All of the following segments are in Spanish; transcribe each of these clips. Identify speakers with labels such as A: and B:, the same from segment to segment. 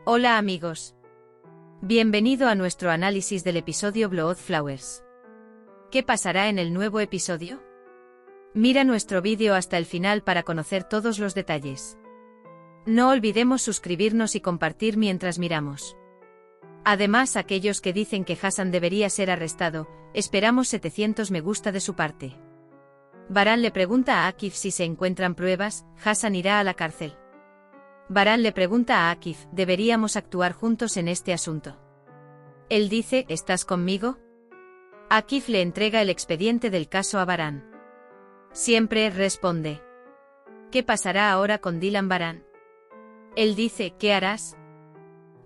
A: Hola amigos. Bienvenido a nuestro análisis del episodio Blood Flowers. ¿Qué pasará en el nuevo episodio? Mira nuestro vídeo hasta el final para conocer todos los detalles. No olvidemos suscribirnos y compartir mientras miramos. Además, aquellos que dicen que Hassan debería ser arrestado, esperamos 700 me gusta de su parte. Baran le pregunta a Akif si se encuentran pruebas, Hassan irá a la cárcel. Baran le pregunta a Akif, ¿deberíamos actuar juntos en este asunto? Él dice, ¿estás conmigo? Akif le entrega el expediente del caso a Baran. Siempre responde. ¿Qué pasará ahora con Dylan Baran? Él dice, ¿qué harás?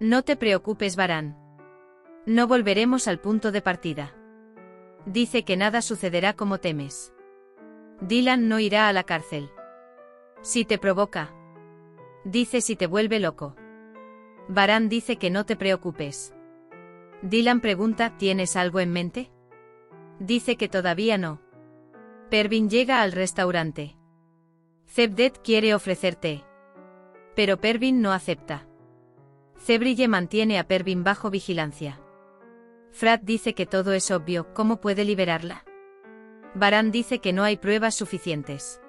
A: No te preocupes Baran. No volveremos al punto de partida. Dice que nada sucederá como temes. Dylan no irá a la cárcel. Si te provoca. Dice si te vuelve loco. Baran dice que no te preocupes. Dylan pregunta, ¿tienes algo en mente? Dice que todavía no. Pervin llega al restaurante. Cevdet quiere ofrecerte. Pero Pervin no acepta. Cebrille mantiene a Pervin bajo vigilancia. Frat dice que todo es obvio, ¿cómo puede liberarla? Baran dice que no hay pruebas suficientes.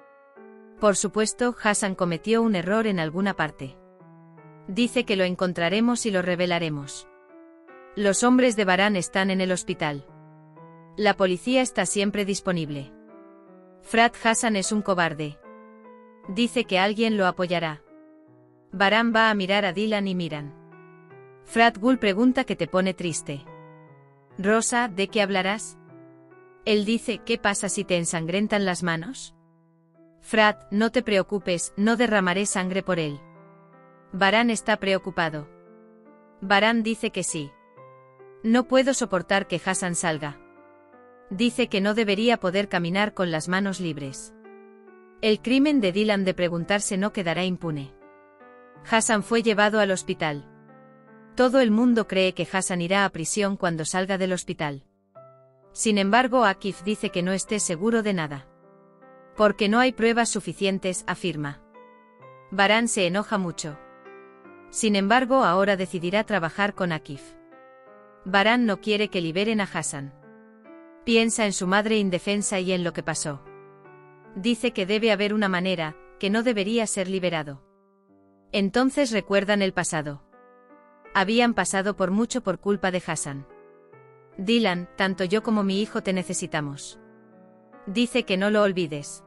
A: Por supuesto, Hassan cometió un error en alguna parte. Dice que lo encontraremos y lo revelaremos. Los hombres de Baran están en el hospital. La policía está siempre disponible. Frat Hassan es un cobarde. Dice que alguien lo apoyará. Baran va a mirar a Dylan y miran. Frat Gul pregunta qué te pone triste. Rosa, ¿de qué hablarás? Él dice, ¿qué pasa si te ensangrentan las manos? Frat, no te preocupes, no derramaré sangre por él. Baran está preocupado. Baran dice que sí. No puedo soportar que Hassan salga. Dice que no debería poder caminar con las manos libres. El crimen de Dylan de preguntarse no quedará impune. Hassan fue llevado al hospital. Todo el mundo cree que Hassan irá a prisión cuando salga del hospital. Sin embargo, Akif dice que no esté seguro de nada. Porque no hay pruebas suficientes, afirma. Baran se enoja mucho. Sin embargo, ahora decidirá trabajar con Akif. Baran no quiere que liberen a Hassan. Piensa en su madre indefensa y en lo que pasó. Dice que debe haber una manera, que no debería ser liberado. Entonces recuerdan el pasado. Habían pasado por mucho por culpa de Hassan. Dylan, tanto yo como mi hijo te necesitamos. Dice que no lo olvides.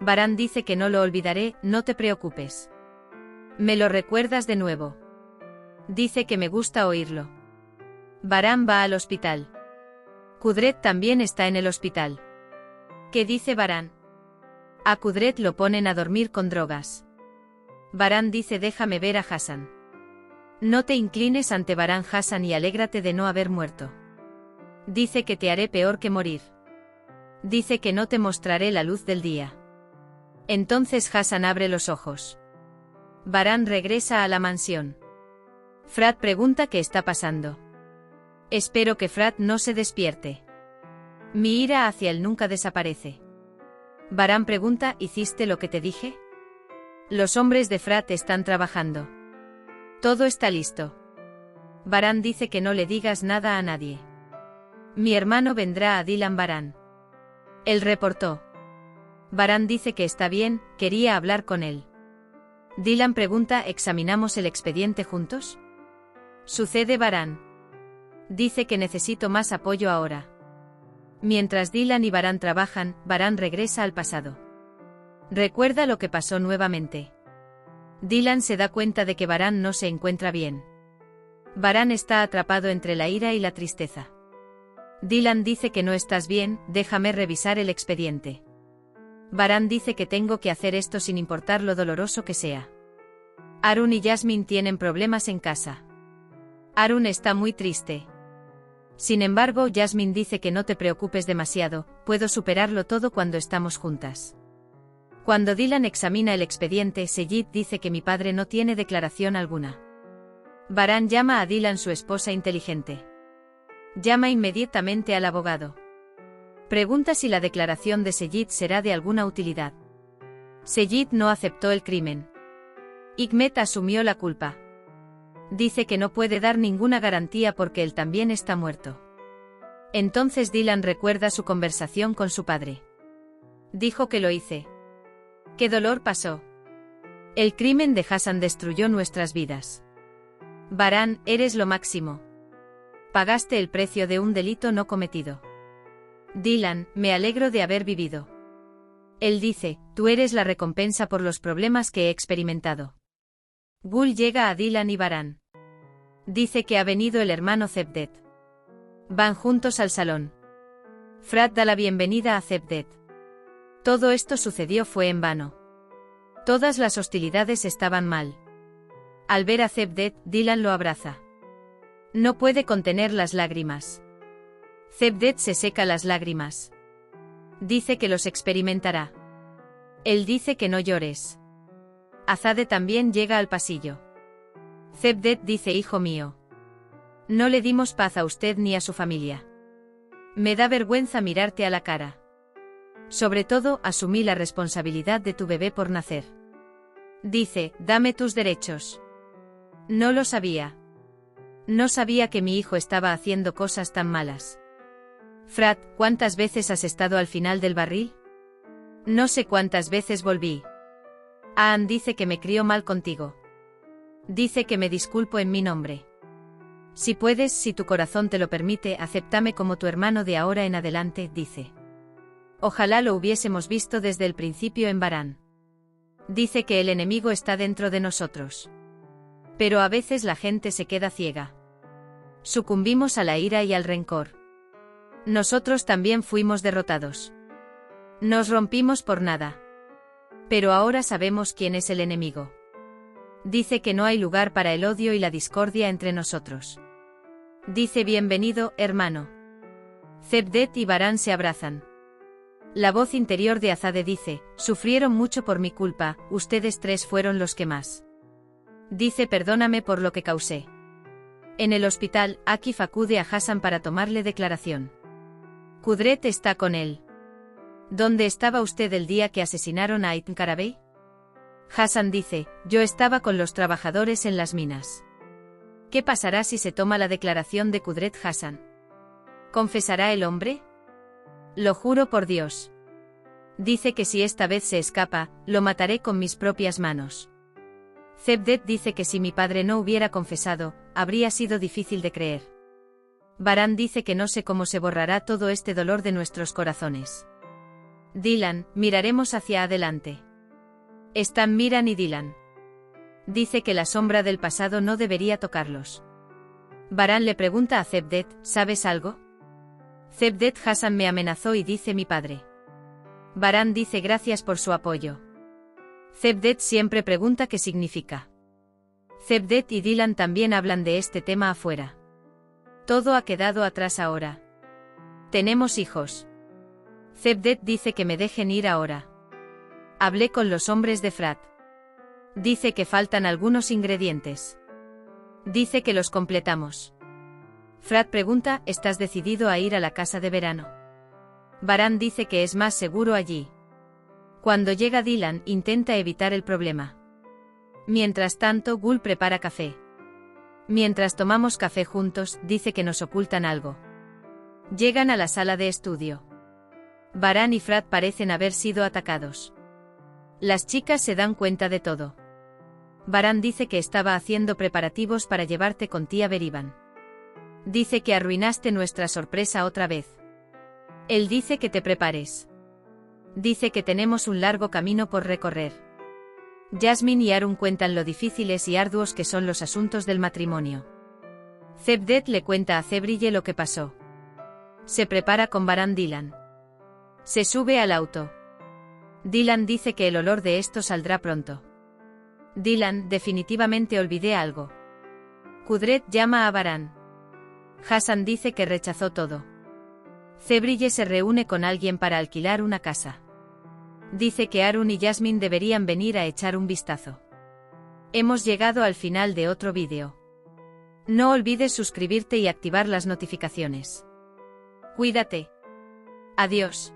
A: Baran dice que no lo olvidaré, no te preocupes. Me lo recuerdas de nuevo. Dice que me gusta oírlo. Baran va al hospital. Kudret también está en el hospital. ¿Qué dice Baran? A Kudret lo ponen a dormir con drogas. Baran dice déjame ver a Hassan. No te inclines ante Baran Hassan y alégrate de no haber muerto. Dice que te haré peor que morir. Dice que no te mostraré la luz del día. Entonces Hassan abre los ojos. Baran regresa a la mansión. Frat pregunta qué está pasando. Espero que Frat no se despierte. Mi ira hacia él nunca desaparece. Baran pregunta, ¿hiciste lo que te dije? Los hombres de Frat están trabajando. Todo está listo. Baran dice que no le digas nada a nadie. Mi hermano vendrá a Dylan Baran. Él reportó. Baran dice que está bien, quería hablar con él. Dylan pregunta, ¿examinamos el expediente juntos? Sucede Baran. Dice que necesito más apoyo ahora. Mientras Dylan y Baran trabajan, Baran regresa al pasado. Recuerda lo que pasó nuevamente. Dylan se da cuenta de que Baran no se encuentra bien. Baran está atrapado entre la ira y la tristeza. Dylan dice que no estás bien, déjame revisar el expediente. Baran dice que tengo que hacer esto sin importar lo doloroso que sea. Arun y Jasmine tienen problemas en casa. Arun está muy triste. Sin embargo, Jasmine dice que no te preocupes demasiado, puedo superarlo todo cuando estamos juntas. Cuando Dylan examina el expediente, Seyid dice que mi padre no tiene declaración alguna. Baran llama a Dylan su esposa inteligente. Llama inmediatamente al abogado. Pregunta si la declaración de Seyid será de alguna utilidad. Seyid no aceptó el crimen. Hikmet asumió la culpa. Dice que no puede dar ninguna garantía porque él también está muerto. Entonces Dylan recuerda su conversación con su padre. Dijo que lo hice. ¿Qué dolor pasó? El crimen de Hassan destruyó nuestras vidas. Baran, eres lo máximo. Pagaste el precio de un delito no cometido. Dylan, me alegro de haber vivido. Él dice, tú eres la recompensa por los problemas que he experimentado. Gul llega a Dylan y Baran. Dice que ha venido el hermano Cevdet. Van juntos al salón. Frat da la bienvenida a Cevdet. Todo esto sucedió fue en vano. Todas las hostilidades estaban mal. Al ver a Cevdet, Dylan lo abraza. No puede contener las lágrimas. Cevdet se seca las lágrimas. Dice que los experimentará. Él dice que no llores. Azade también llega al pasillo. Cevdet dice, hijo mío. No le dimos paz a usted ni a su familia. Me da vergüenza mirarte a la cara. Sobre todo, asumí la responsabilidad de tu bebé por nacer. Dice, dame tus derechos. No lo sabía. No sabía que mi hijo estaba haciendo cosas tan malas. Frat, ¿cuántas veces has estado al final del barril? No sé cuántas veces volví. Aan dice que me crió mal contigo. Dice que me disculpo en mi nombre. Si puedes, si tu corazón te lo permite, acéptame como tu hermano de ahora en adelante, dice. Ojalá lo hubiésemos visto desde el principio en Baran. Dice que el enemigo está dentro de nosotros. Pero a veces la gente se queda ciega. Sucumbimos a la ira y al rencor. Nosotros también fuimos derrotados. Nos rompimos por nada. Pero ahora sabemos quién es el enemigo. Dice que no hay lugar para el odio y la discordia entre nosotros. Dice bienvenido, hermano. Cevdet y Baran se abrazan. La voz interior de Azade dice, sufrieron mucho por mi culpa, ustedes tres fueron los que más. Dice perdóname por lo que causé. En el hospital, Akif acude a Hassan para tomarle declaración. Kudret está con él. ¿Dónde estaba usted el día que asesinaron a Aitan Karabey? Hassan dice, yo estaba con los trabajadores en las minas. ¿Qué pasará si se toma la declaración de Kudret Hassan? ¿Confesará el hombre? Lo juro por Dios. Dice que si esta vez se escapa, lo mataré con mis propias manos. Cevdet dice que si mi padre no hubiera confesado, habría sido difícil de creer. Baran dice que no sé cómo se borrará todo este dolor de nuestros corazones. Dylan, miraremos hacia adelante. Están Miran y Dylan. Dice que la sombra del pasado no debería tocarlos. Baran le pregunta a Cevdet, ¿sabes algo? Cevdet, Hassan me amenazó y dice mi padre. Baran dice gracias por su apoyo. Cevdet siempre pregunta qué significa. Cevdet y Dylan también hablan de este tema afuera. Todo ha quedado atrás ahora. Tenemos hijos. Cevdet dice que me dejen ir ahora. Hablé con los hombres de Frat. Dice que faltan algunos ingredientes. Dice que los completamos. Frat pregunta, ¿estás decidido a ir a la casa de verano? Baran dice que es más seguro allí. Cuando llega Dylan, intenta evitar el problema. Mientras tanto, Gul prepara café. Mientras tomamos café juntos, dice que nos ocultan algo. Llegan a la sala de estudio. Baran y Frat parecen haber sido atacados. Las chicas se dan cuenta de todo. Baran dice que estaba haciendo preparativos para llevarte con tía Berivan. Dice que arruinaste nuestra sorpresa otra vez. Él dice que te prepares. Dice que tenemos un largo camino por recorrer. Jasmine y Arun cuentan lo difíciles y arduos que son los asuntos del matrimonio. Cevdet le cuenta a Cebrille lo que pasó. Se prepara con Baran Dylan. Se sube al auto. Dylan dice que el olor de esto saldrá pronto. Dylan, definitivamente olvidé algo. Kudret llama a Baran. Hassan dice que rechazó todo. Cebrille se reúne con alguien para alquilar una casa. Dice que Arun y Jasmine deberían venir a echar un vistazo. Hemos llegado al final de otro vídeo. No olvides suscribirte y activar las notificaciones. Cuídate. Adiós.